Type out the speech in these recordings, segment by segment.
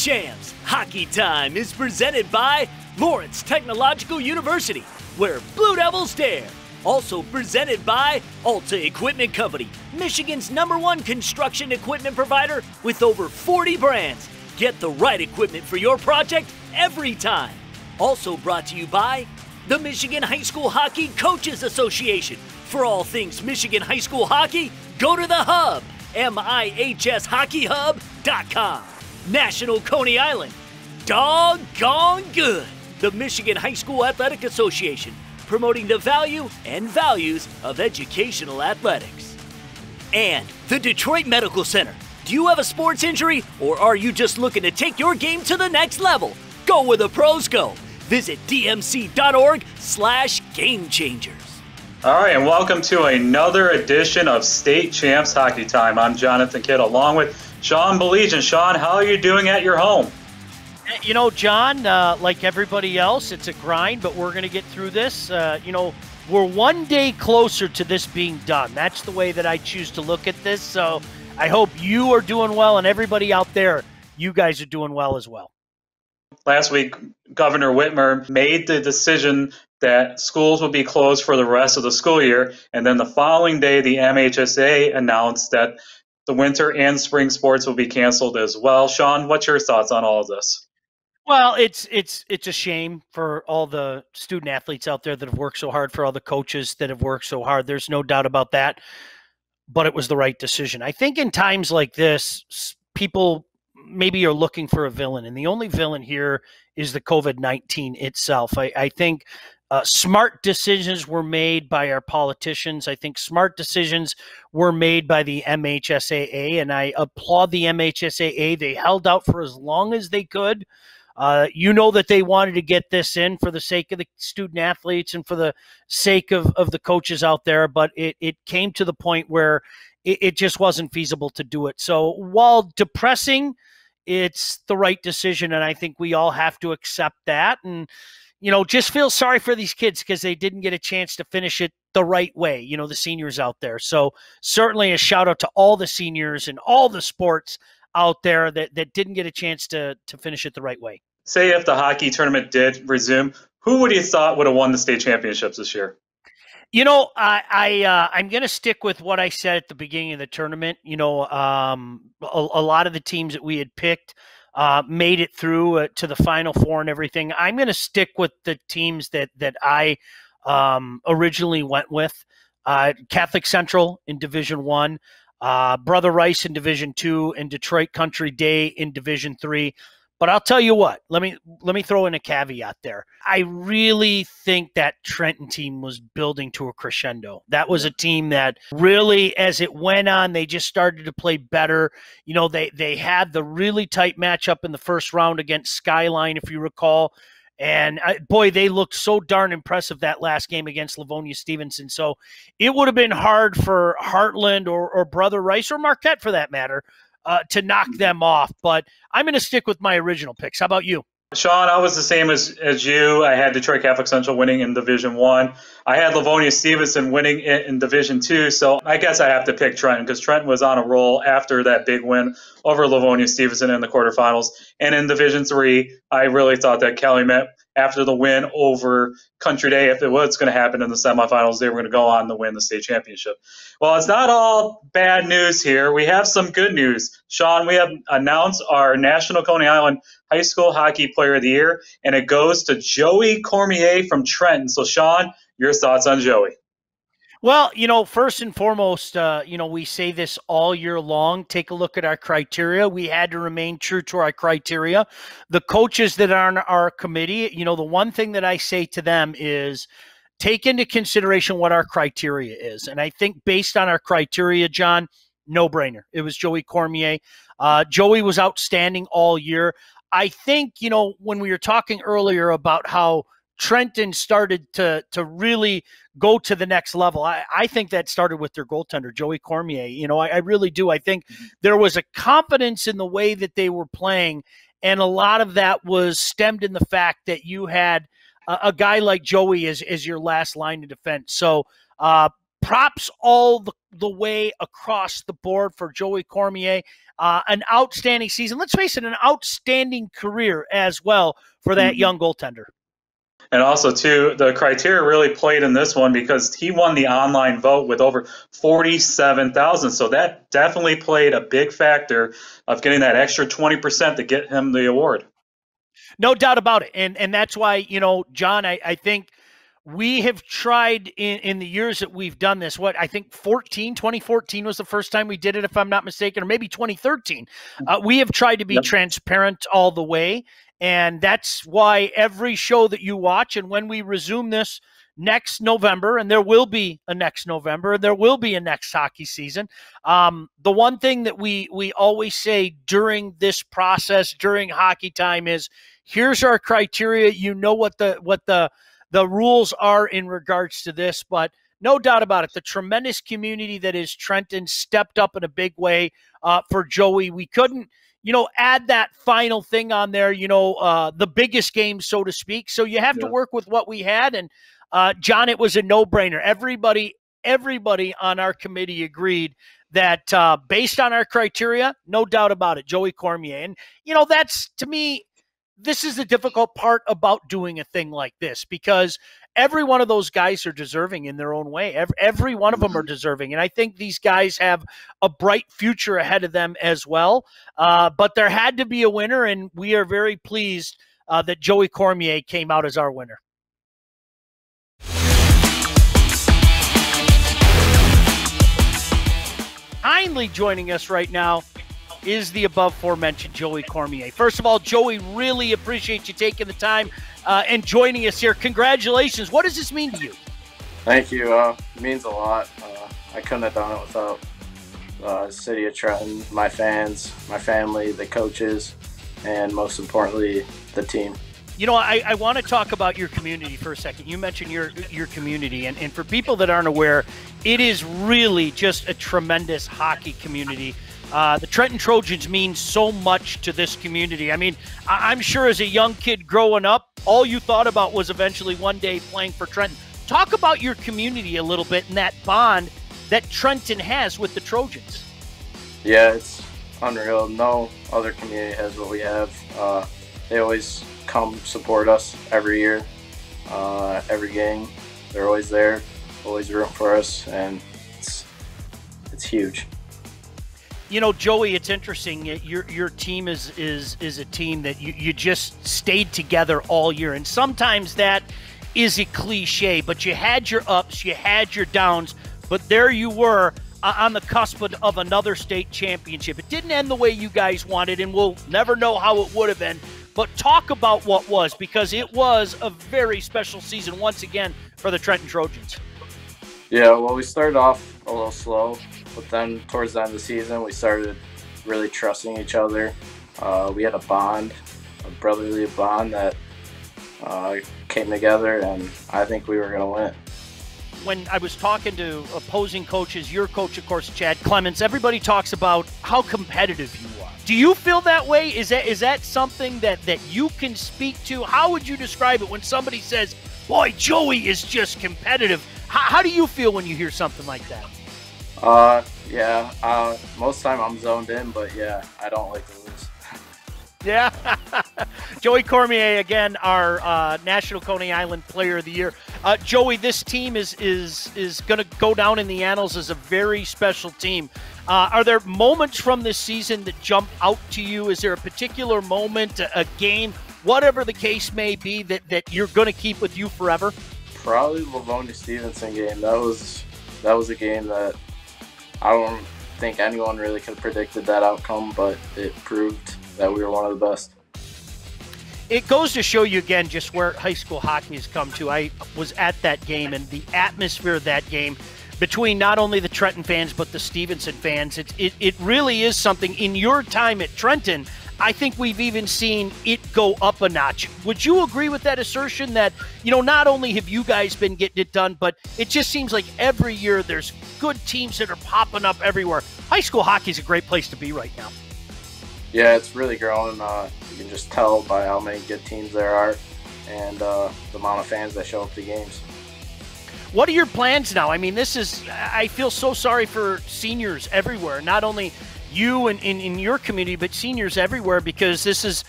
CHAMPS Hockey Time is presented by Lawrence Technological University, where Blue Devils dare. Also presented by Alta Equipment Company, Michigan's #1 construction equipment provider with over 40 brands. Get the right equipment for your project every time. Also brought to you by the Michigan High School Hockey Coaches Association. For all things Michigan High School hockey, go to the Hub, MIHSHockeyHub.com. National Coney Island, doggone good. The Michigan High School Athletic Association, promoting the value and values of educational athletics. And the Detroit Medical Center. Do you have a sports injury, or are you just looking to take your game to the next level? Go where the pros go. Visit dmc.org/gamechangers. All right, and welcome to another edition of State Champs Hockey Time. I'm Jonathan Kidd, along with Sean Belegian. Sean, how are you doing at your home? You know, John, like everybody else, it's a grind, but we're going to get through this. We're one day closer to this being done. That's the way that I choose to look at this. So I hope you are doing well, and everybody out there, you guys are doing well as well. Last week, Governor Whitmer made the decision that schools would be closed for the rest of the school year. And then the following day, the MHSA announced that the winter and spring sports will be canceled as well. Sean, what's your thoughts on all of this? Well, it's a shame for all the student athletes out there that have worked so hard, for all the coaches that have worked so hard. There's no doubt about that. But it was the right decision. I think in times like this, people maybe are looking for a villain, and the only villain here is the COVID-19 itself. I think smart decisions were made by our politicians. I think smart decisions were made by the MHSAA, and I applaud the MHSAA. They held out for as long as they could. You know that they wanted to get this in for the sake of the student athletes and for the sake of the coaches out there, but it came to the point where it just wasn't feasible to do it. So while depressing, it's the right decision, and I think we all have to accept that and, just feel sorry for these kids because they didn't get a chance to finish it the right way, the seniors out there. So certainly a shout out to all the seniors and all the sports out there that didn't get a chance to finish it the right way. Say if the hockey tournament did resume, who would you thought would have won the state championships this year? I'm going to stick with what I said at the beginning of the tournament. A lot of the teams that we had picked made it through to the Final Four and everything. I'm going to stick with the teams that I originally went with. Catholic Central in Division I, Brother Rice in Division II, and Detroit Country Day in Division III. But I'll tell you what, let me throw in a caveat there. I really think that Trenton team was building to a crescendo. That was a team that really, as it went on, they just started to play better. They had the really tight matchup in the first round against Skyline, if you recall. And boy, they looked so darn impressive that last game against Livonia Stevenson. So it would have been hard for Heartland or Brother Rice or Marquette, for that matter, to knock them off. But I'm going to stick with my original picks. How about you? Sean, I was the same as you. I had Detroit Catholic Central winning in Division I. I had Livonia Stevenson winning in Division II. So I guess I have to pick Trenton because Trenton was on a roll after that big win over Livonia Stevenson in the quarterfinals. And in Division III, I really thought that Calumet, after the win over Country Day, if it was going to happen in the semifinals, they were going to go on to win the state championship. Well, it's not all bad news here. We have some good news. Sean, we have announced our National Coney Island High School Hockey Player of the Year, and it goes to Joey Cormier from Trenton. So, Sean, your thoughts on Joey? Well, first and foremost, we say this all year long. Take a look at our criteria. We had to remain true to our criteria. The coaches that are on our committee, the one thing that I say to them is take into consideration what our criteria is. And I think based on our criteria, John, no brainer. It was Joey Cormier. Joey was outstanding all year. I think, when we were talking earlier about how Trenton started to really go to the next level, I think that started with their goaltender, Joey Cormier. I really do. I think there was a confidence in the way that they were playing, and a lot of that was stemmed in the fact that you had a guy like Joey as your last line of defense. So props all the way across the board for Joey Cormier. An outstanding season. Let's face it, an outstanding career as well for that young goaltender. And also, too, the criteria really played in this one because he won the online vote with over 47,000. So that definitely played a big factor of getting that extra 20% to get him the award. No doubt about it. And that's why, John, I think we have tried in the years that we've done this, I think 2014 was the first time we did it, if I'm not mistaken, or maybe 2013. We have tried to be transparent all the way. And that's why every show that you watch, and when we resume this next November, and there will be a next November, and there will be a next hockey season, the one thing that we always say during this process, during hockey time, is here's our criteria. You know what the rules are in regards to this, but no doubt about it, the tremendous community that is Trenton stepped up in a big way for Joey. We couldn't, add that final thing on there, the biggest game, so to speak. So you have to work with what we had. And John, it was a no-brainer. Everybody on our committee agreed that based on our criteria, no doubt about it, Joey Cormier. And, that's, to me, this is the difficult part about doing a thing like this, because every one of those guys are deserving in their own way. Every one of them are deserving. And I think these guys have a bright future ahead of them as well. But there had to be a winner, and we are very pleased that Joey Cormier came out as our winner. Kindly joining us right now is the above aforementioned Joey Cormier. First of all, Joey, really appreciate you taking the time and joining us here. Congratulations. What does this mean to you? Thank you. It means a lot. I couldn't have done it without the city of Trenton, my fans, my family, the coaches, and most importantly, the team. I want to talk about your community for a second. You mentioned your community, and for people that aren't aware, it is really just a tremendous hockey community. The Trenton Trojans mean so much to this community. I mean, I'm sure as a young kid growing up, all you thought about was eventually one day playing for Trenton. Talk about your community a little bit and that bond that Trenton has with the Trojans. Yeah, it's unreal. No other community has what we have. They always come support us every year, every game. They're always there, always rooting for us, and it's huge. Joey, it's interesting. Your team is a team that you just stayed together all year. And sometimes that is a cliche, but you had your ups, you had your downs, but there you were on the cusp of another state championship. It didn't end the way you guys wanted, and we'll never know how it would have been. But talk about what was, because it was a very special season once again for the Trenton Trojans. Yeah, well, we started off a little slow, but then towards the end of the season, we started really trusting each other. We had a bond, a brotherly bond that came together, and I think we were going to win. When I was talking to opposing coaches, your coach, of course, Chad Clements, everybody talks about how competitive you are. Do you feel that way? Is that something that you can speak to? How would you describe it when somebody says, boy, Joey is just competitive? How do you feel when you hear something like that? Most of the time I'm zoned in, but yeah, I don't like to lose. Yeah. Joey Cormier, again, our National Coney Island Player of the Year. Joey, this team is going to go down in the annals as a very special team. Are there moments from this season that jump out to you? Is there a particular moment, a game, whatever the case may be, that you're going to keep with you forever? Probably the Livonia-Stevenson game. That was a game that I don't think anyone really could have predicted that outcome, but it proved that we were one of the best. It goes to show you again just where high school hockey has come to. I was at that game, and the atmosphere of that game between not only the Trenton fans but the Stevenson fans, it really is something. In your time at Trenton, I think we've even seen it go up a notch. Would you agree with that assertion that, not only have you guys been getting it done, but it just seems like every year there's good teams that are popping up everywhere? High school hockey is a great place to be right now. Yeah, it's really growing. You can just tell by how many good teams there are and the amount of fans that show up to games. What are your plans now? I mean, I feel so sorry for seniors everywhere, not only you and in your community, but seniors everywhere, because this is,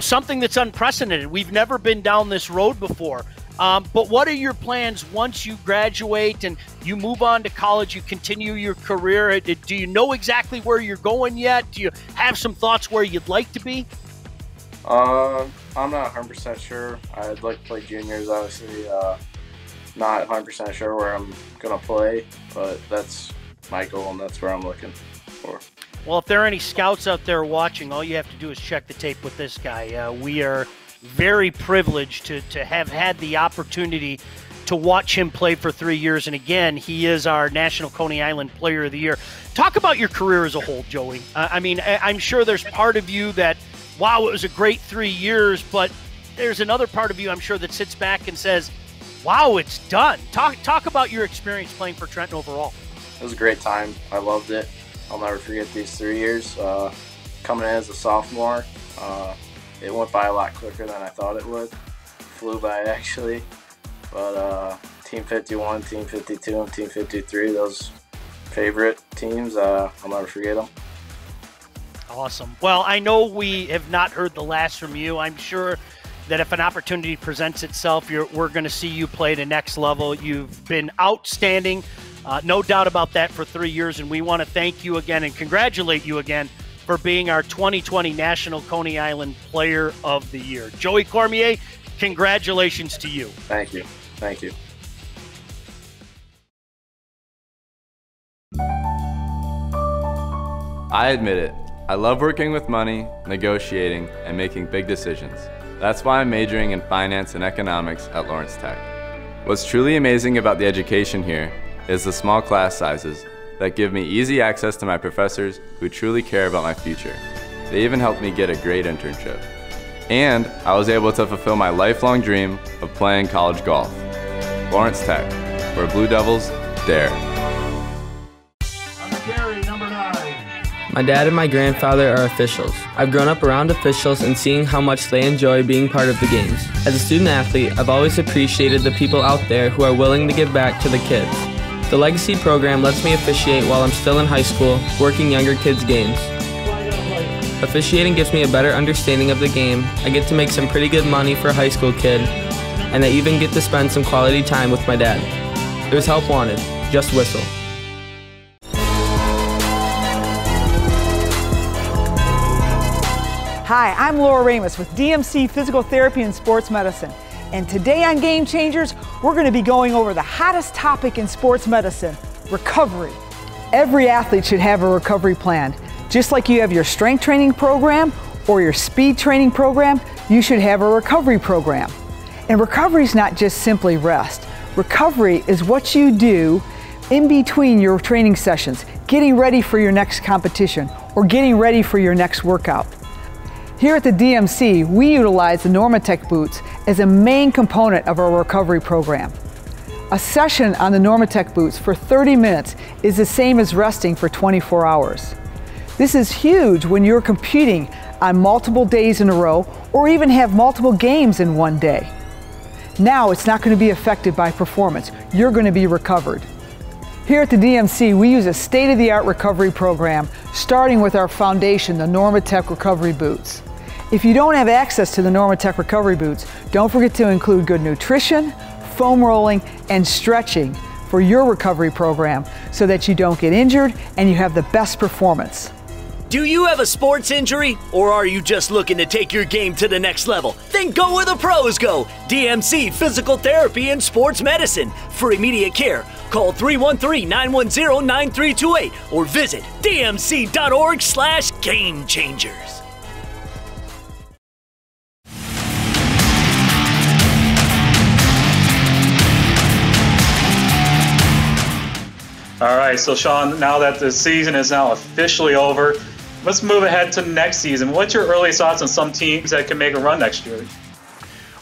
something that's unprecedented. We've never been down this road before. But what are your plans once you graduate and you move on to college, you continue your career? Do you know exactly where you're going yet? Do you have some thoughts where you'd like to be? I'm not 100% sure. I'd like to play juniors, obviously. Not 100% sure where I'm going to play, but that's my goal, and that's where I'm looking for. Well, if there are any scouts out there watching, all you have to do is check the tape with this guy. We are very privileged to have had the opportunity to watch him play for 3 years. And again, he is our National Coney Island Player of the Year. Talk about your career as a whole, Joey. I'm sure there's part of you that, wow, it was a great 3 years, but there's another part of you, I'm sure, that sits back and says, wow, it's done. Talk about your experience playing for Trenton overall. It was a great time. I loved it. I'll never forget these 3 years. Coming in as a sophomore, it went by a lot quicker than I thought it would. Flew by, actually. But Team 51, Team 52, and Team 53, those favorite teams, I'll never forget them. Awesome. Well, I know we have not heard the last from you. I'm sure that if an opportunity presents itself, we're going to see you play the next level. You've been outstanding, no doubt about that, for 3 years, and we want to thank you again and congratulate you again for being our 2020 National Coney Island Player of the Year. Joey Cormier, congratulations to you. Thank you. Thank you. I admit it. I love working with money, negotiating, and making big decisions. That's why I'm majoring in finance and economics at Lawrence Tech. What's truly amazing about the education here is the small class sizes that give me easy access to my professors who truly care about my future. They even helped me get a great internship. And I was able to fulfill my lifelong dream of playing college golf. Lawrence Tech, where Blue Devils dare. My dad and my grandfather are officials. I've grown up around officials and seeing how much they enjoy being part of the games. As a student athlete, I've always appreciated the people out there who are willing to give back to the kids. The Legacy program lets me officiate while I'm still in high school, working younger kids' games. Officiating gives me a better understanding of the game. I get to make some pretty good money for a high school kid, and I even get to spend some quality time with my dad. There's help wanted. Just whistle. Hi, I'm Laura Ramus with DMC Physical Therapy and Sports Medicine. And today on Game Changers, we're going to be going over the hottest topic in sports medicine, recovery. Every athlete should have a recovery plan. Just like you have your strength training program or your speed training program, you should have a recovery program. And recovery is not just simply rest. Recovery is what you do in between your training sessions, getting ready for your next competition or getting ready for your next workout. Here at the DMC, we utilize the Normatec boots as a main component of our recovery program. A session on the Normatec boots for 30 minutes is the same as resting for 24 hours. This is huge when you're competing on multiple days in a row or even have multiple games in one day. Now it's not going to be affected by performance. You're going to be recovered. Here at the DMC, we use a state-of-the-art recovery program, starting with our foundation, the Normatec recovery boots. If you don't have access to the Normatec recovery boots, don't forget to include good nutrition, foam rolling, and stretching for your recovery program so that you don't get injured and you have the best performance. Do you have a sports injury, or are you just looking to take your game to the next level? Then go where the pros go. DMC Physical Therapy and Sports Medicine. For immediate care, call 313-910-9328 or visit dmc.org/gamechangers. All right, so Sean, now that the season is now officially over, let's move ahead to next season. What's your early thoughts on some teams that can make a run next year?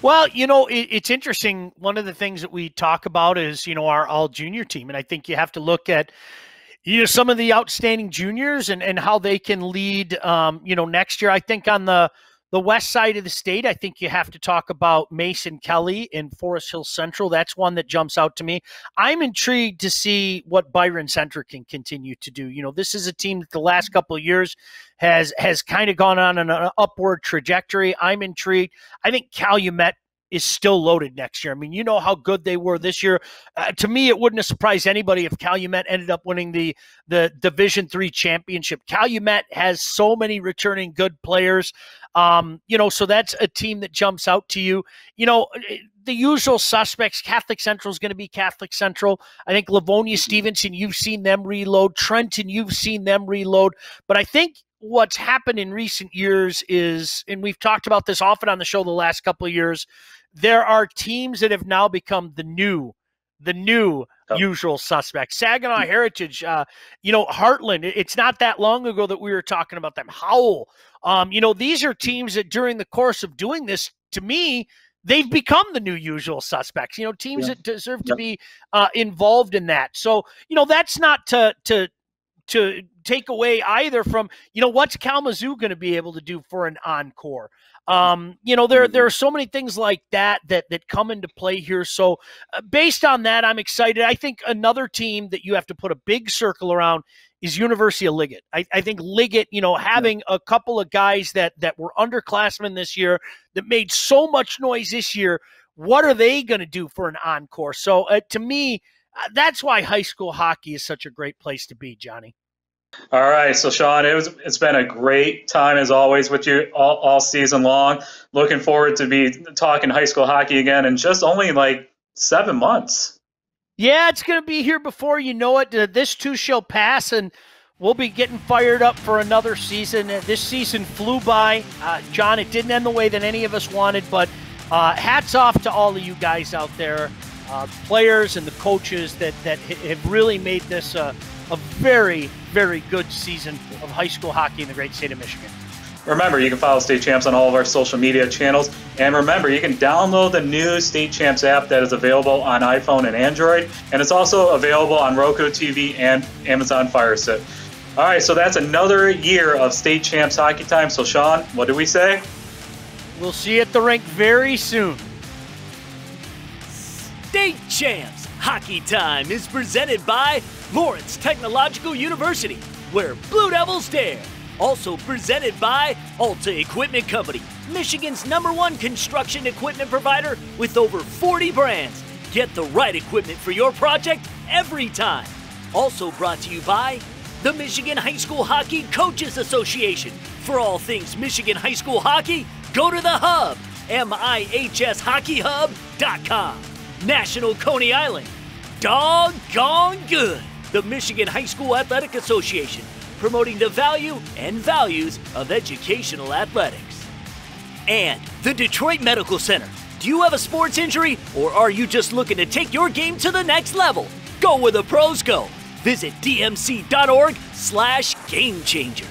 Well, it's interesting. One of the things that we talk about is, our all-junior team. And I think you have to look at, some of the outstanding juniors and how they can lead, next year. I think on the the west side of the state, I think you have to talk about Mason Kelly and Forest Hill Central. That's one that jumps out to me. I'm intrigued to see what Byron Center can continue to do. You know, this is a team that the last couple of years has kind of gone on an upward trajectory. I'm intrigued. I think Calumet is still loaded next year. I mean, you know how good they were this year. To me, it wouldn't have surprised anybody if Calumet ended up winning the Division III championship. Calumet has so many returning good players. So that's a team that jumps out to you. The usual suspects. Catholic Central is going to be Catholic Central. I think Livonia Stevenson, you've seen them reload. Trenton, you've seen them reload. But I think what's happened in recent years is, and we've talked about this often on the show the last couple of years, there are teams that have now become the new usual suspects. Saginaw Heritage, Heartland, it's not that long ago that we were talking about them. Howell, these are teams that during the course of doing this, to me, they've become the new usual suspects, teams that deserve to be involved in that. So, that's not to take away either from, what's Kalamazoo going to be able to do for an encore? There are so many things like that come into play here. So based on that, I'm excited. I think another team that you have to put a big circle around is University of Liggett. I think Liggett, having a couple of guys that were underclassmen this year that made so much noise this year, what are they going to do for an encore? So to me, that's why high school hockey is such a great place to be, Johnny. All right, so Sean, it's been a great time as always with you all season long. Looking forward to be talking high school hockey again in just only like 7 months. Yeah, it's going to be here before you know it. This too shall pass, and we'll be getting fired up for another season. This season flew by. John, it didn't end the way that any of us wanted, but hats off to all of you guys out there, players and the coaches that have really made this a very, very good season of high school hockey in the great state of Michigan. Remember, you can follow State Champs on all of our social media channels. And remember, you can download the new State Champs app that is available on iPhone and Android. And it's also available on Roku TV and Amazon Fire Stick. All right, so that's another year of State Champs Hockey Time. So, Sean, what do we say? We'll see you at the rink very soon. State Champs Hockey Time is presented by Lawrence Technological University, where Blue Devils dare. Also presented by Alta Equipment Company, Michigan's #1 construction equipment provider with over 40 brands. Get the right equipment for your project every time. Also brought to you by the Michigan High School Hockey Coaches Association. For all things Michigan High School hockey, go to the Hub, MIHSHockeyHub.com. National Coney Island, doggone good. The Michigan High School Athletic Association, promoting the value and values of educational athletics. And the Detroit Medical Center. Do you have a sports injury, or are you just looking to take your game to the next level? Go where the pros go. Visit dmc.org/gamechanger.